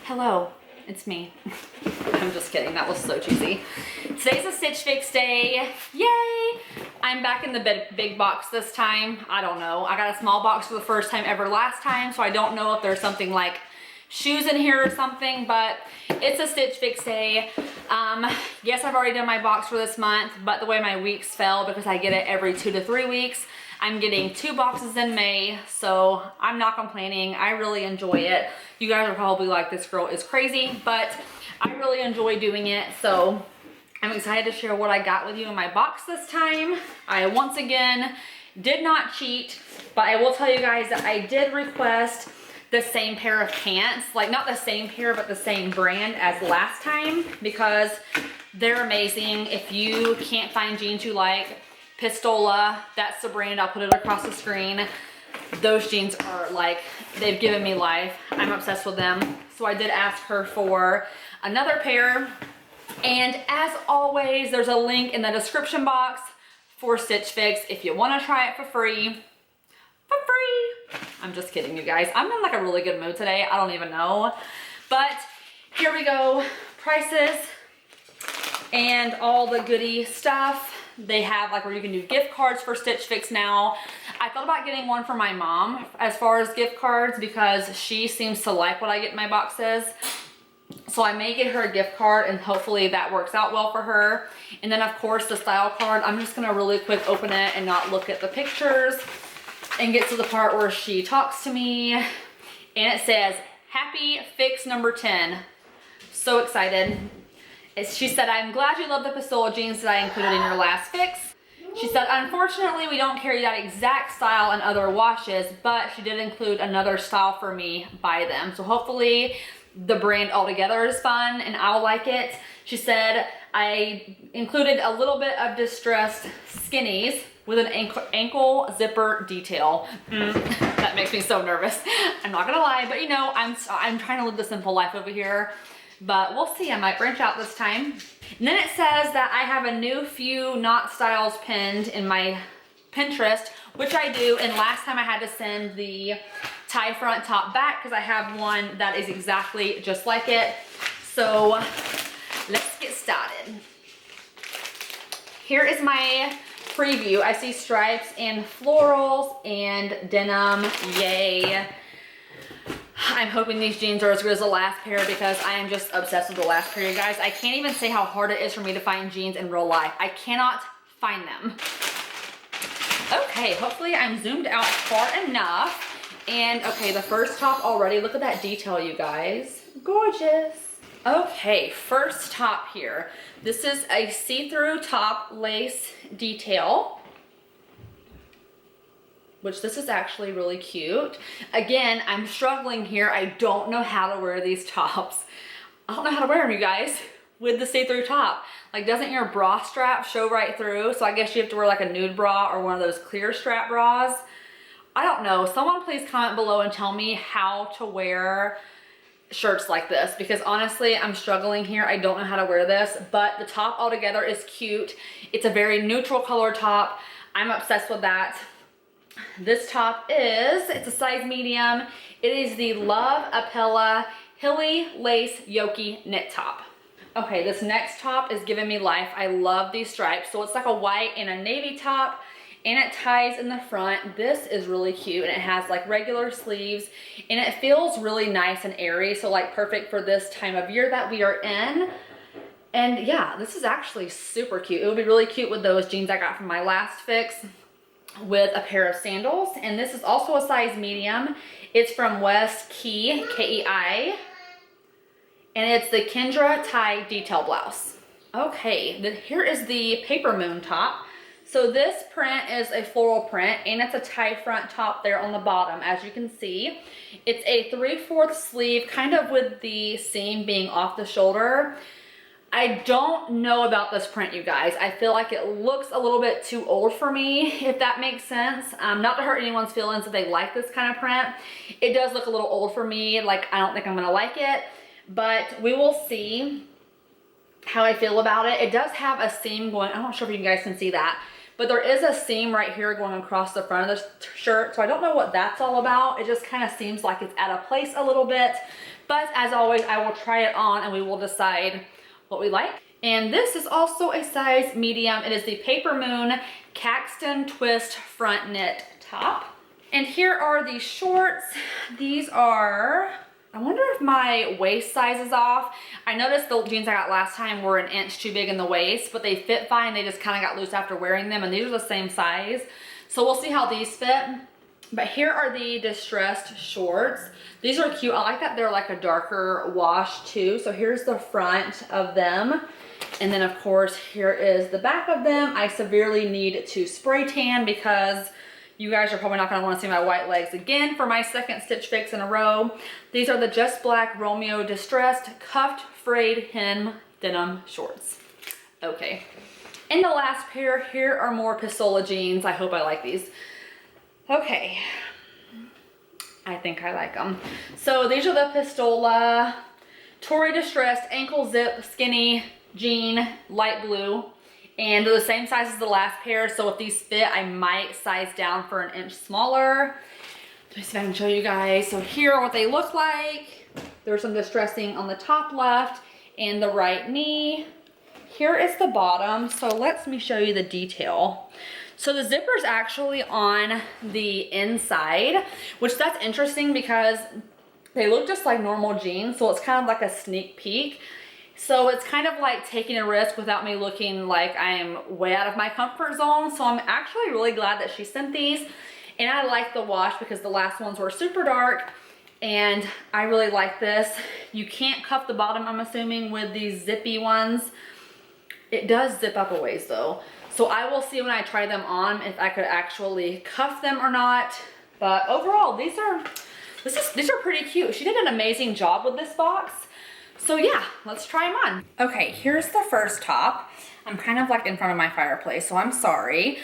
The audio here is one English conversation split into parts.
Hello, it's me. I'm just kidding, that was so cheesy. Today's a Stitch Fix day, yay! I'm back in the big box this time. I don't know, I got a small box for the first time ever last time, so I don't know if there's something like shoes in here or something, but it's a Stitch Fix day. Yes, I've already done my box for this month, but the way my weeks fell, because I get it every 2 to 3 weeks, I'm getting 2 boxes in May, so I'm not complaining. I really enjoy it. You guys are probably like, this girl is crazy, but I really enjoy doing it, so I'm excited to share what I got with you in my box this time. I once again did not cheat, but I will tell you guys that I did request the same pair of pants, like not the same pair, but the same brand as last time, because they're amazing. If you can't find jeans you like, Pistola, that's the brand. I'll put it across the screen. Those jeans are like, they've given me life. I'm obsessed with them. So I did ask her for another pair. And as always, there's a link in the description box for Stitch Fix if you want to try it for free. For free. I'm just kidding, you guys. I'm in like a really good mood today. I don't even know. But here we go. Prices and all the goodie stuff. They have like where you can do gift cards for Stitch Fix now. I thought about getting one for my mom as far as gift cards because she seems to like what I get in my boxes. So I may get her a gift card and hopefully that works out well for her. And then of course the style card, I'm just gonna really quick open it and not look at the pictures and get to the part where she talks to me. And it says, happy fix number 10. So excited. She said, I'm glad you love the Pistola jeans that I included in your last fix. She said, unfortunately, we don't carry that exact style in other washes, but she did include another style for me by them. So hopefully the brand altogether is fun and I'll like it. She said, I included a little bit of distressed skinnies with an ankle zipper detail. That makes me so nervous. I'm not gonna lie, but you know, I'm trying to live the simple life over here. But we'll see, I might branch out this time. And then it says that I have a new few knot styles pinned in my Pinterest, which I do, and last time I had to send the tie front top back because I have one that is exactly just like it. So let's get started. Here is my preview. I see stripes and florals and denim, yay. I'm hoping these jeans are as good as the last pair because I am just obsessed with the last pair, you guys. I can't even say how hard it is for me to find jeans in real life. I cannot find them. Okay, hopefully I'm zoomed out far enough. And okay, the first top already, look at that detail, you guys. Gorgeous. Okay, first top here. This is a see-through top lace detail, which this is actually really cute. Again, I'm struggling here. I don't know how to wear these tops. I don't know how to wear them, you guys, with the see-through top. Like, doesn't your bra strap show right through? So I guess you have to wear like a nude bra or one of those clear strap bras. I don't know. Someone please comment below and tell me how to wear shirts like this, because honestly, I'm struggling here. I don't know how to wear this, but the top altogether is cute. It's a very neutral color top. I'm obsessed with that. This top it's a size medium. It is the Love Apella Hilly Lace Yoki knit top. Okay, this next top is giving me life. I love these stripes. So it's like a white and a navy top, and it ties in the front. This is really cute, and it has like regular sleeves, and it feels really nice and airy. So like perfect for this time of year that we are in. And yeah, this is actually super cute. It would be really cute with those jeans I got from my last fix, with a pair of sandals. And this is also a size medium. It's from West Key, K-E-I, and it's the Kendra tie detail blouse. Okay, here is the Paper Moon top. So this print is a floral print, and it's a tie front top there on the bottom, as you can see. It's a 3/4 sleeve, kind of with the seam being off the shoulder. I don't know about this print, you guys. I feel like it looks a little bit too old for me, if that makes sense. Not to hurt anyone's feelings if they like this kind of print. It does look a little old for me. Like, I don't think I'm gonna like it, but we will see how I feel about it. It does have a seam going, I'm not sure if you guys can see that, but there is a seam right here going across the front of the shirt. So I don't know what that's all about. It just kind of seems like it's out of place a little bit. But as always, I will try it on and we will decide what we like. And this is also a size medium. It is the Paper Moon Caxton Twist front knit top. And here are the shorts. These are, I wonder if my waist size is off. I noticed the jeans I got last time were an inch too big in the waist, but they fit fine. They just kind of got loose after wearing them, and these are the same size. So we'll see how these fit. But here are the distressed shorts. These are cute. I like that they're like a darker wash too. So here's the front of them. And then of course, here is the back of them. I severely need to spray tan because you guys are probably not gonna wanna see my white legs again for my second Stitch Fix in a row. These are the Just Black Romeo Distressed Cuffed Frayed Hem Denim Shorts. Okay. And the last pair, here are more Pistola jeans. I hope I like these. Okay. I think I like them. So these are the Pistola Tory Distressed Ankle Zip Skinny Jean Light Blue. And they're the same size as the last pair, so if these fit, I might size down for an inch smaller. Let me see if I can show you guys. So here are what they look like. There's some distressing on the top left and the right knee. Here is the bottom, so let me show you the detail. So the zipper's actually on the inside, which that's interesting because they look just like normal jeans, so it's kind of like a sneak peek. So it's kind of like taking a risk without me looking like I'm way out of my comfort zone. So I'm actually really glad that she sent these. And I like the wash because the last ones were super dark. And I really like this. You can't cuff the bottom, I'm assuming, with these zippy ones. It does zip up a ways though. So I will see when I try them on if I could actually cuff them or not. But overall, these are pretty cute. She did an amazing job with this box. So yeah, let's try them on. Okay, here's the first top. I'm kind of like in front of my fireplace, so I'm sorry.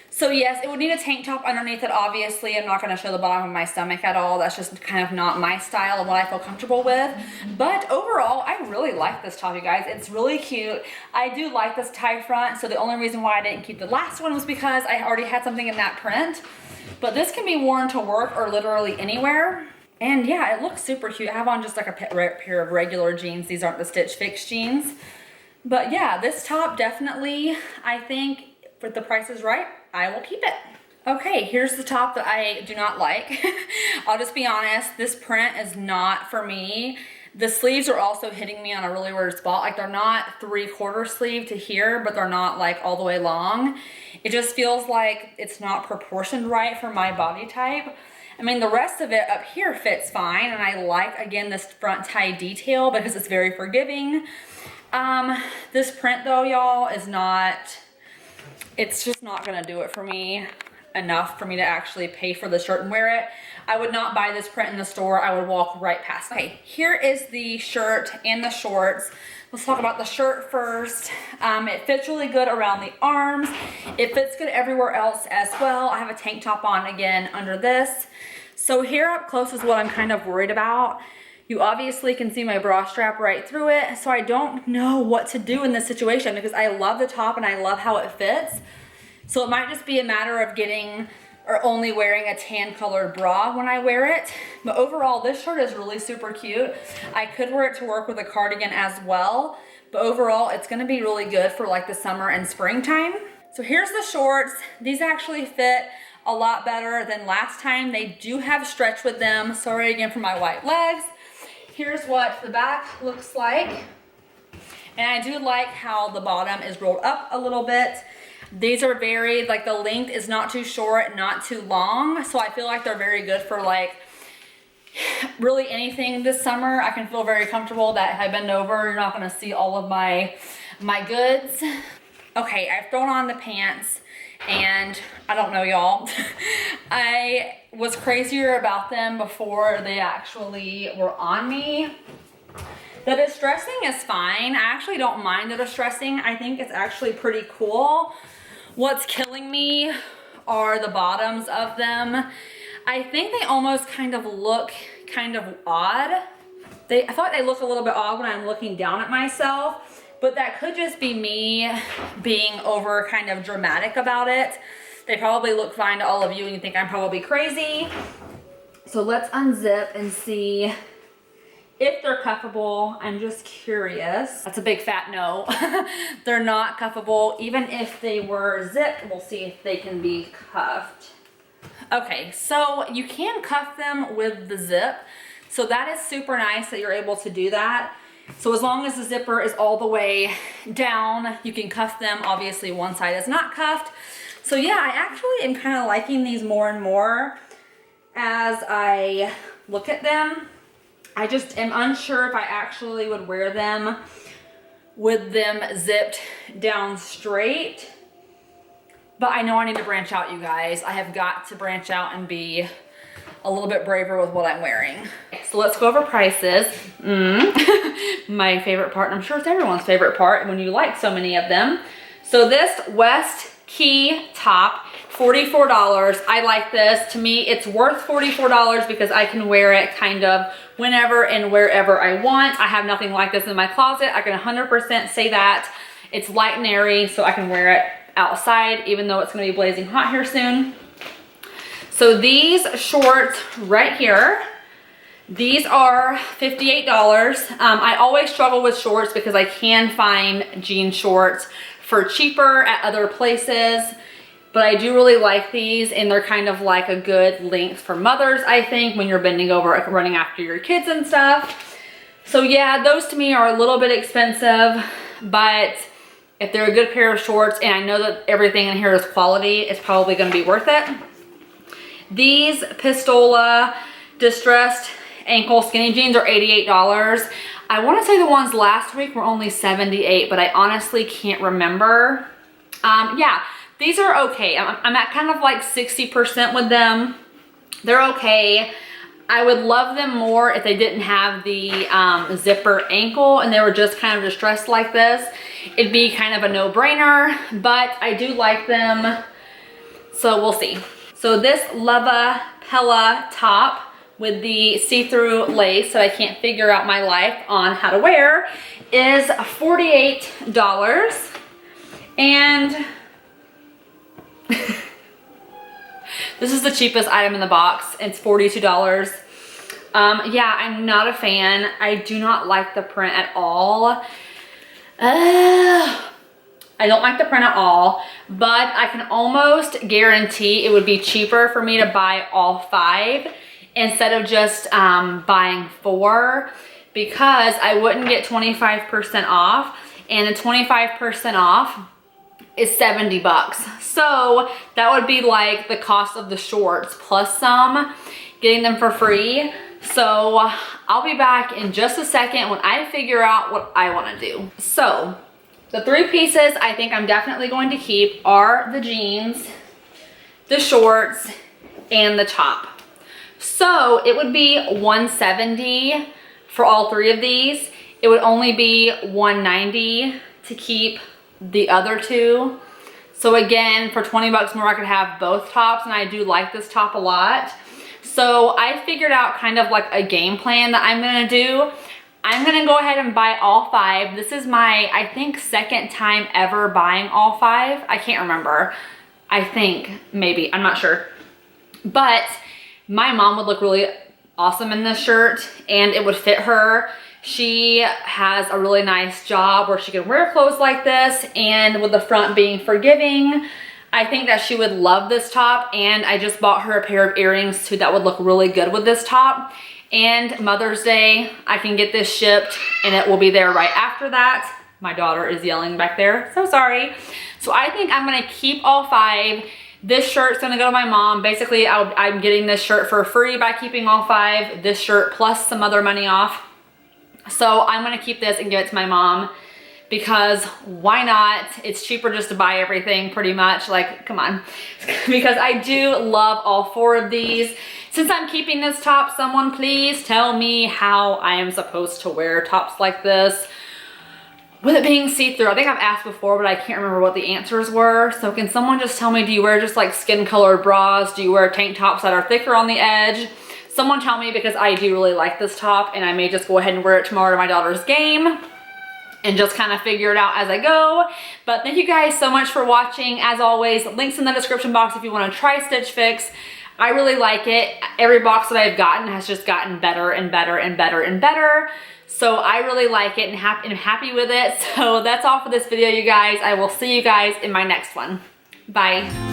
So yes, it would need a tank top underneath it, obviously. I'm not gonna show the bottom of my stomach at all. That's just kind of not my style of what I feel comfortable with. But overall, I really like this top, you guys. It's really cute. I do like this tie front, so the only reason why I didn't keep the last one was because I already had something in that print. But this can be worn to work or literally anywhere. And yeah, it looks super cute. I have on just like a pair of regular jeans. These aren't the Stitch Fix jeans. But yeah, this top definitely, I think, if the price is right, I will keep it. Okay, here's the top that I do not like. I'll just be honest, this print is not for me. The sleeves are also hitting me on a really weird spot. Like they're not 3/4 sleeve to here, but they're not like all the way long. It just feels like it's not proportioned right for my body type. I mean, the rest of it up here fits fine, and I like, again, this front tie detail because it's very forgiving. This print, though, y'all, is not, it's just not gonna do it for me enough for me to actually pay for the shirt and wear it. I would not buy this print in the store. I would walk right past it. Okay, here is the shirt and the shorts. Let's talk about the shirt first. It fits really good around the arms. It fits good everywhere else as well. I have a tank top on again under this. So here up close is what I'm kind of worried about. You obviously can see my bra strap right through it. So I don't know what to do in this situation because I love the top and I love how it fits. So it might just be a matter of getting or only wearing a tan colored bra when I wear it. But overall, this shirt is really super cute. I could wear it to work with a cardigan as well, but overall, it's gonna be really good for like the summer and springtime. So here's the shorts. These actually fit a lot better than last time. They do have stretch with them. Sorry again for my white legs. Here's what the back looks like. And I do like how the bottom is rolled up a little bit. These are very, like the length is not too short, not too long. So I feel like they're very good for like really anything this summer. I can feel very comfortable that if I bend over, you're not gonna see all of my goods. Okay, I've thrown on the pants and I don't know, y'all. I was crazier about them before they actually were on me. The distressing is fine. I actually don't mind the distressing. I think it's actually pretty cool. What's killing me are the bottoms of them. I think they almost kind of look kind of odd. I thought they look a little bit odd when I'm looking down at myself, but that could just be me being over kind of dramatic about it. They probably look fine to all of you and you think I'm probably crazy. So let's unzip and see if they're cuffable. I'm just curious. That's a big fat no. They're not cuffable. Even if they were zipped, we'll see if they can be cuffed. Okay, so you can cuff them with the zip. So that is super nice that you're able to do that. So as long as the zipper is all the way down, you can cuff them. Obviously one side is not cuffed. So yeah, I actually am kind of liking these more and more as I look at them. I just am unsure if I actually would wear them with them zipped down straight. But I know I need to branch out, you guys. I have got to branch out and be a little bit braver with what I'm wearing. So let's go over prices. My favorite part, and I'm sure it's everyone's favorite part when you like so many of them. So this West Key top, $44. I like this. To me, it's worth $44 because I can wear it kind of whenever and wherever I want. I have nothing like this in my closet. I can 100% say that. It's light and airy, so I can wear it outside, even though it's gonna be blazing hot here soon. So these shorts right here, these are $58. I always struggle with shorts because I can find jean shorts for cheaper at other places, but I do really like these, and they're kind of like a good length for mothers, I think, when you're bending over running after your kids and stuff. So yeah, those to me are a little bit expensive, but if they're a good pair of shorts, and I know that everything in here is quality, it's probably gonna be worth it. These Pistola distressed ankle skinny jeans are $88. I want to say the ones last week were only $78, but I honestly can't remember. Yeah, these are okay. I'm at kind of like 60% with them. They're okay. I would love them more if they didn't have the zipper ankle and they were just kind of distressed like this. It'd be kind of a no-brainer, but I do like them, so we'll see. So this Leva Pella top with the see-through lace that I can't figure out my life on how to wear is $48. And this is the cheapest item in the box. It's $42. Yeah, I'm not a fan. I do not like the print at all. I don't like the print at all, but I can almost guarantee it would be cheaper for me to buy all 5 instead of just buying 4, because I wouldn't get 25% off, and the 25% off is $70. So that would be like the cost of the shorts plus some, getting them for free. So I'll be back in just a second when I figure out what I want to do. So the 3 pieces I think I'm definitely going to keep are the jeans, the shorts, and the top. So it would be $170 for all 3 of these. It would only be $190 to keep the other 2. So again, for 20 bucks more, I could have both tops, and I do like this top a lot. So I figured out kind of like a game plan that I'm gonna do. I'm gonna go ahead and buy all 5. This is my, I think, second time ever buying all 5. I can't remember. I think, maybe, I'm not sure. But my mom would look really awesome in this shirt, and it would fit her. She has a really nice job where she can wear clothes like this, and with the front being forgiving, I think that she would love this top. And I just bought her a pair of earrings too that would look really good with this top. And Mother's Day, I can get this shipped and it will be there right after that. My daughter is yelling back there, so sorry. So I think I'm gonna keep all 5. This shirt's gonna go to my mom. Basically, I'm getting this shirt for free by keeping all 5. This shirt plus some other money off. So I'm gonna keep this and give it to my mom, because why not? It's cheaper just to buy everything pretty much. Like, come on. Because I do love all 4 of these. Since I'm keeping this top, someone please tell me how I am supposed to wear tops like this with it being see-through. I think I've asked before, but I can't remember what the answers were. So can someone just tell me, do you wear just like skin colored bras? Do you wear tank tops that are thicker on the edge? Someone tell me, because I do really like this top, and I may just go ahead and wear it tomorrow to my daughter's game and just kind of figure it out as I go. But thank you guys so much for watching. As always, links in the description box if you want to try Stitch Fix. I really like it. Every box that I've gotten has just gotten better and better and better and better. So I really like it and I'm happy with it. So that's all for this video, you guys. I will see you guys in my next one. Bye.